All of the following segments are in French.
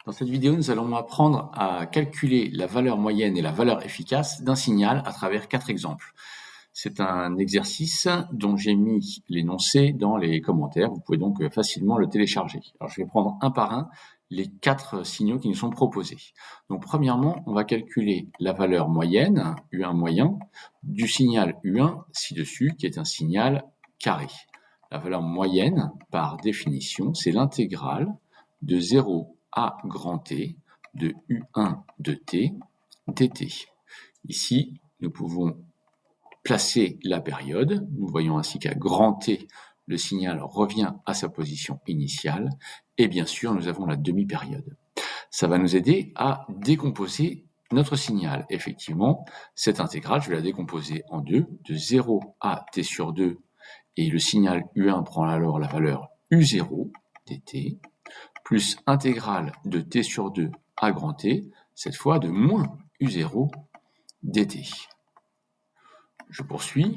Dans cette vidéo, nous allons apprendre à calculer la valeur moyenne et la valeur efficace d'un signal à travers 4 exemples. C'est un exercice dont j'ai mis l'énoncé dans les commentaires. Vous pouvez donc facilement le télécharger. Alors, je vais prendre un par un les 4 signaux qui nous sont proposés. Donc, premièrement, on va calculer la valeur moyenne, U1 moyen, du signal U1 ci-dessus, qui est un signal carré. La valeur moyenne, par définition, c'est l'intégrale de 0 à grand T de U1 de T dt. Ici, nous pouvons placer la période. Nous voyons ainsi qu'à grand T, le signal revient à sa position initiale. Et bien sûr, nous avons la demi-période. Ça va nous aider à décomposer notre signal. Effectivement, cette intégrale, je vais la décomposer en deux, de 0 à T sur 2. Et le signal U1 prend alors la valeur U0 dt, plus intégrale de T sur 2 à grand T, cette fois de moins U0 dt. Je poursuis.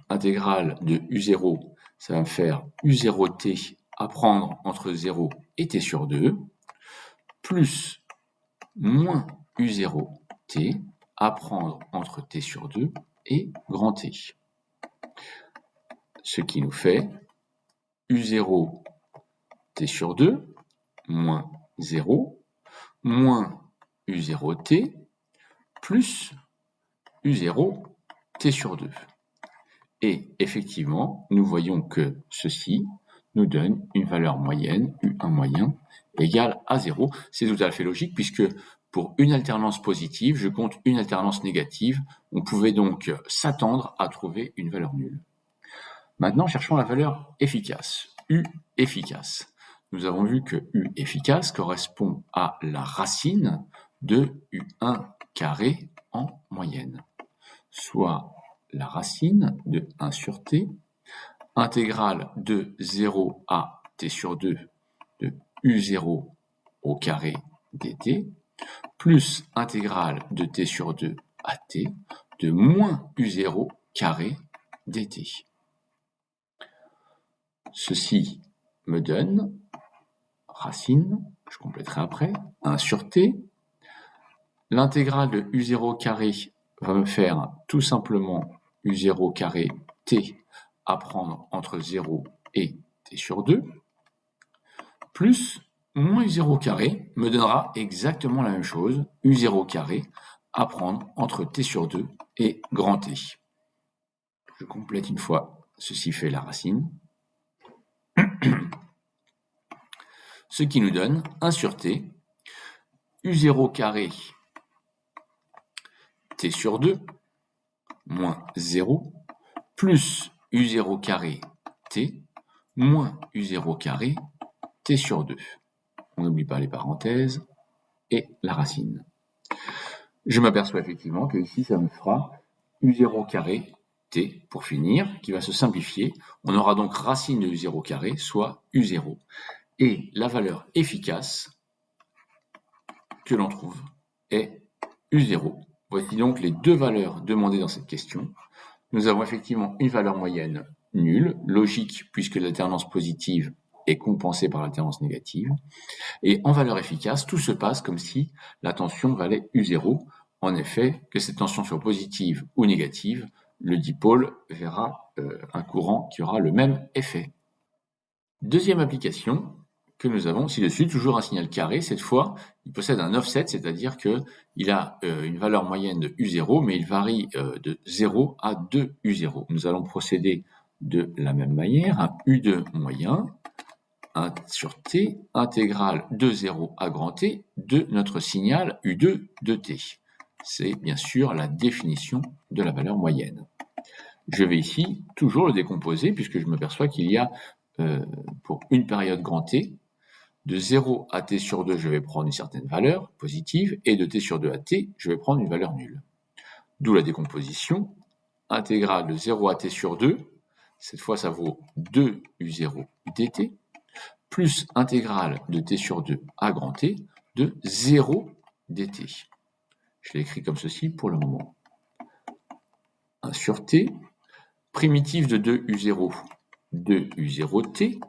Intégrale de U0, ça va me faire U0t à prendre entre 0 et T sur 2, plus moins U0t à prendre entre T sur 2 et grand T. Ce qui nous fait U0 T sur 2, moins 0, moins U0t, plus U0 T sur 2. Et effectivement, nous voyons que ceci nous donne une valeur moyenne, U1 moyen, égale à 0. C'est tout à fait logique puisque pour une alternance positive, je compte une alternance négative. On pouvait donc s'attendre à trouver une valeur nulle. Maintenant, cherchons la valeur efficace, U efficace. Nous avons vu que U efficace correspond à la racine de U1 carré en moyenne, soit la racine de 1 sur t, intégrale de 0 à t sur 2 de U0 au carré dt, plus intégrale de t sur 2 à t de moins U0 carré dt. Ceci me donne racine, je compléterai après, 1 sur t. L'intégrale de U0 carré va me faire tout simplement U0 carré t à prendre entre 0 et t sur 2, plus moins U0 carré me donnera exactement la même chose, U0 carré à prendre entre t sur 2 et grand T. Je complète une fois, ceci fait la racine. Ce qui nous donne 1 sur t, U0 carré t sur 2, moins 0, plus U0 carré t, moins U0 carré t sur 2. On n'oublie pas les parenthèses et la racine. Je m'aperçois effectivement que ici, ça me fera U0 carré t, pour finir, qui va se simplifier. On aura donc racine de U0 carré, soit U0. Et la valeur efficace que l'on trouve est U0. Voici donc les deux valeurs demandées dans cette question. Nous avons effectivement une valeur moyenne nulle, logique puisque l'alternance positive est compensée par l'alternance négative. Et en valeur efficace, tout se passe comme si la tension valait U0. En effet, que cette tension soit positive ou négative, le dipôle verra un courant qui aura le même effet. Deuxième application que nous avons ci-dessus, toujours un signal carré. Cette fois, il possède un offset, c'est-à-dire qu'il a une valeur moyenne de U0, mais il varie de 0 à 2 U0. Nous allons procéder de la même manière, un U2 moyen, 1 sur t, intégrale de 0 à grand T de notre signal U2 de t. C'est bien sûr la définition de la valeur moyenne. Je vais ici toujours le décomposer puisque je m'aperçois qu'il y a pour une période grand T, de 0 à t sur 2, je vais prendre une certaine valeur positive, et de t sur 2 à t, je vais prendre une valeur nulle. D'où la décomposition, intégrale de 0 à t sur 2, cette fois ça vaut 2 U0 dt, plus intégrale de t sur 2 à grand T de 0 dt. Je l'écris comme ceci pour le moment. 1 sur t, primitive de 2 U0, 2 U0t,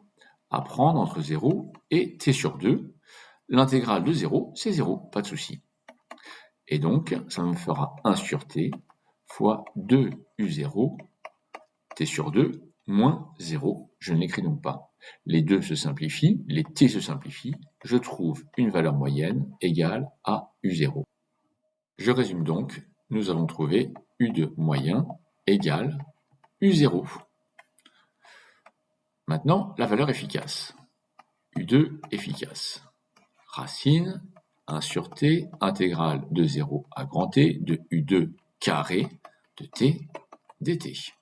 à prendre entre 0 et t sur 2. L'intégrale de 0, c'est 0, pas de souci. Et donc, ça me fera 1 sur t fois 2u0, t sur 2, moins 0. Je ne l'écris donc pas. Les 2 se simplifient, les t se simplifient. Je trouve une valeur moyenne égale à u0. Je résume donc. Nous avons trouvé u2 moyen égale u0. Maintenant, la valeur efficace. u2 efficace. Racine 1 sur t, intégrale de 0 à grand T de u2 carré de t dt.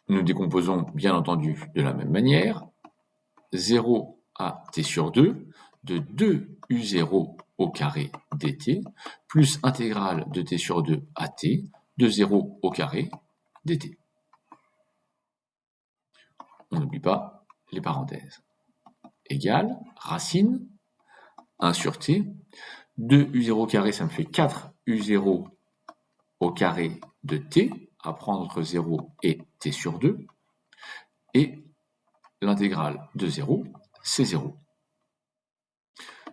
Nous décomposons bien entendu de la même manière. 0 à t sur 2 de 2u0 au carré dt plus intégrale de t sur 2 à t de 0 au carré dt. On n'oublie pas les parenthèses. Égale racine 1 sur t, 2u0 au carré, ça me fait 4u0 au carré de t, à prendre entre 0 et t sur 2, et l'intégrale de 0, c'est 0.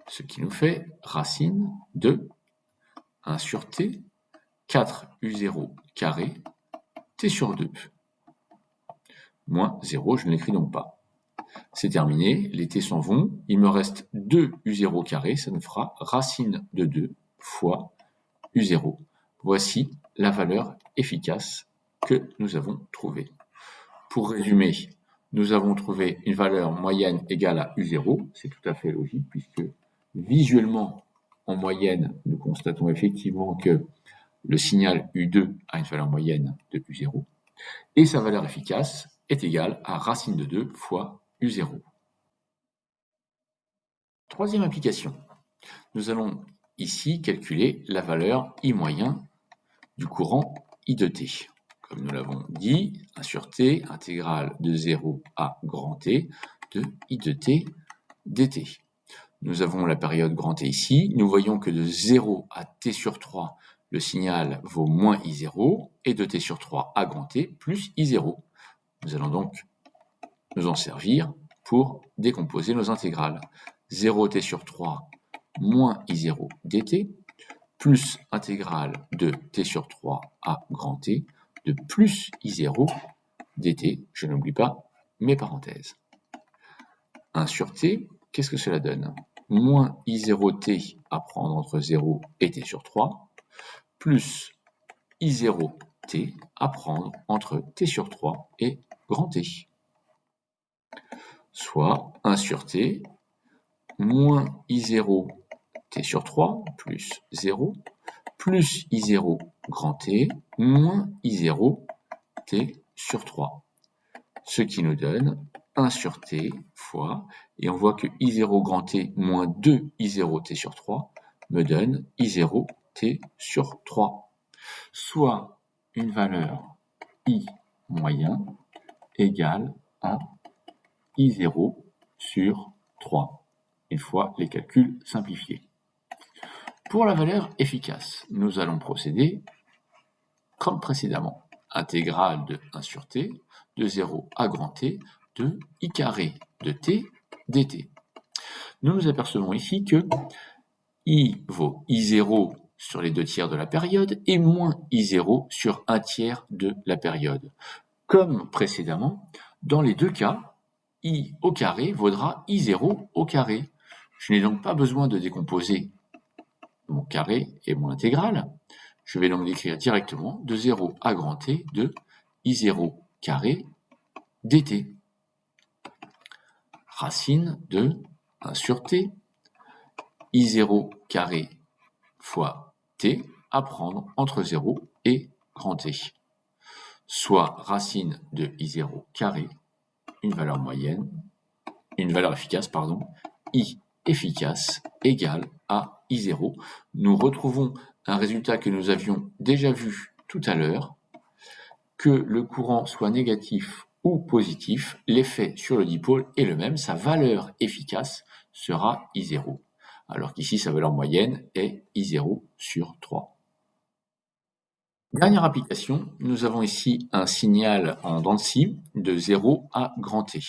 Ce qui nous fait racine de 1 sur t, 4u0 carré, t sur 2. Moins 0, je ne l'écris donc pas. C'est terminé, les t s'en vont, il me reste 2u0 carré, ça nous fera racine de 2 fois u0. Voici la valeur efficace que nous avons trouvée. Pour résumer, nous avons trouvé une valeur moyenne égale à u0, c'est tout à fait logique puisque visuellement, en moyenne, nous constatons effectivement que le signal u2 a une valeur moyenne de u0 et sa valeur efficace est égale à racine de 2 fois u0. Troisième application, nous allons ici calculer la valeur I moyen du courant I de t. Comme nous l'avons dit, 1 sur t, intégrale de 0 à grand T de I de t dt. Nous avons la période grand T ici. Nous voyons que de 0 à t sur 3, le signal vaut moins I0, et de t sur 3 à grand T plus I0. Nous allons donc nous en servir pour décomposer nos intégrales. 0t sur 3 moins I0 dt, plus intégrale de t sur 3 à grand T de plus I0 dt, je n'oublie pas mes parenthèses. 1 sur t, qu'est-ce que cela donne? Moins I0t à prendre entre 0 et t sur 3, plus I0t à prendre entre t sur 3 et grand T. Soit 1 sur t, moins I0 t sur 3, plus 0, plus I0 grand T, moins I0 t sur 3. Ce qui nous donne 1 sur t fois, et on voit que I0 grand T moins 2 I0 t sur 3 me donne I0 t sur 3. Soit une valeur I moyen égale à I0 sur 3, une fois les calculs simplifiés. Pour la valeur efficace, nous allons procéder comme précédemment. Intégrale de 1 sur t, de 0 à grand T, de I carré de t dt. Nous nous apercevons ici que I vaut I0 sur les 2 tiers de la période et moins I0 sur 1 tiers de la période. Comme précédemment, dans les deux cas, I au carré vaudra I0 au carré. Je n'ai donc pas besoin de décomposer mon carré et mon intégrale. Je vais donc l'écrire directement de 0 à grand T de I0 carré dt. Racine de 1 sur t, I0 carré fois t à prendre entre 0 et grand T. Soit racine de I0 carré, une valeur moyenne, une valeur efficace, pardon, I efficace égale à I0. Nous retrouvons un résultat que nous avions déjà vu tout à l'heure, que le courant soit négatif ou positif, l'effet sur le dipôle est le même, sa valeur efficace sera I0, alors qu'ici sa valeur moyenne est I0 sur 3. Dernière application, nous avons ici un signal en dents de scie de 0 à grand T.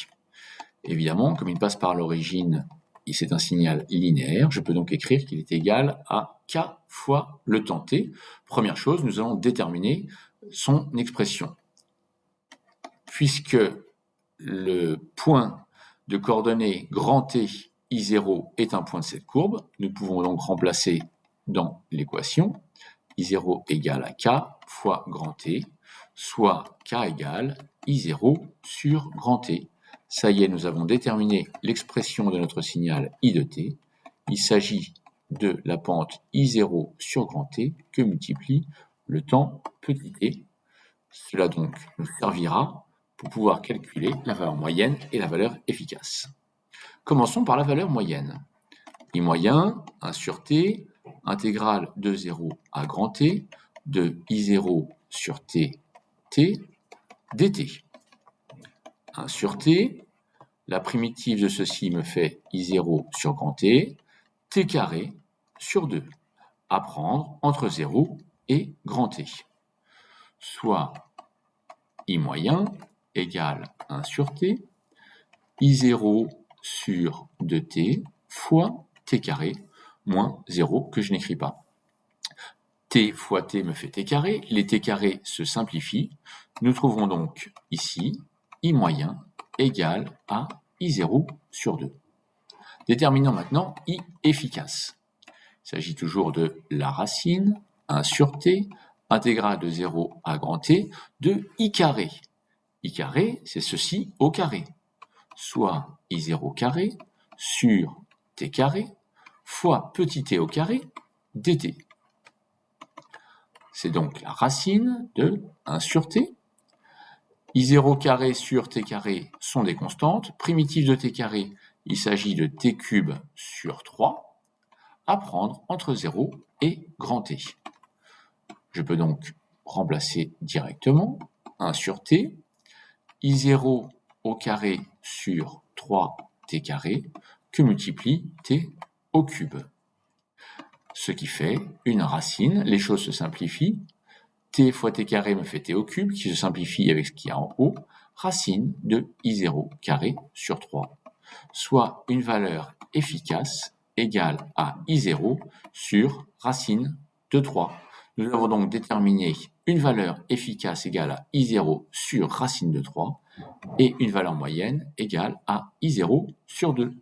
Évidemment, comme il passe par l'origine c'est un signal linéaire, je peux donc écrire qu'il est égal à k fois le temps t. Première chose, nous allons déterminer son expression. Puisque le point de coordonnées grand T I0 est un point de cette courbe, nous pouvons donc remplacer dans l'équation I0 égale à k fois grand T, soit k égale I0 sur grand T. Ça y est, nous avons déterminé l'expression de notre signal I de t. Il s'agit de la pente I0 sur grand T que multiplie le temps petit t. Cela donc nous servira pour pouvoir calculer la valeur moyenne et la valeur efficace. Commençons par la valeur moyenne. I moyen, 1 sur t, intégrale de 0 à grand T, de I0 sur t, t, dt. 1 sur t, la primitive de ceci me fait I0 sur grand T, t carré sur 2, à prendre entre 0 et grand T. Soit I moyen égale 1 sur t, I0 sur 2t fois t carré moins 0 que je n'écris pas. T fois t me fait t carré, les t carrés se simplifient. Nous trouvons donc ici I moyen égale à I0 sur 2. Déterminons maintenant I efficace. Il s'agit toujours de la racine, 1 sur t, intégrale de 0 à grand T, de I carré. I carré, c'est ceci au carré, soit I0 carré sur t carré fois petit t au carré dt. C'est donc la racine de 1 sur t. I0 carré sur t carré sont des constantes. Primitive de t carré, il s'agit de t cube sur 3, à prendre entre 0 et grand T. Je peux donc remplacer directement 1 sur t, I0 au carré sur 3t carré, que multiplie t au cube. Ce qui fait une racine, les choses se simplifient, t fois t carré me fait t au cube, qui se simplifie avec ce qu'il y a en haut, racine de I0 carré sur 3, soit une valeur efficace égale à I0 sur racine de 3. Nous avons donc déterminé une valeur efficace égale à I0 sur racine de 3 et une valeur moyenne égale à I0 sur 2.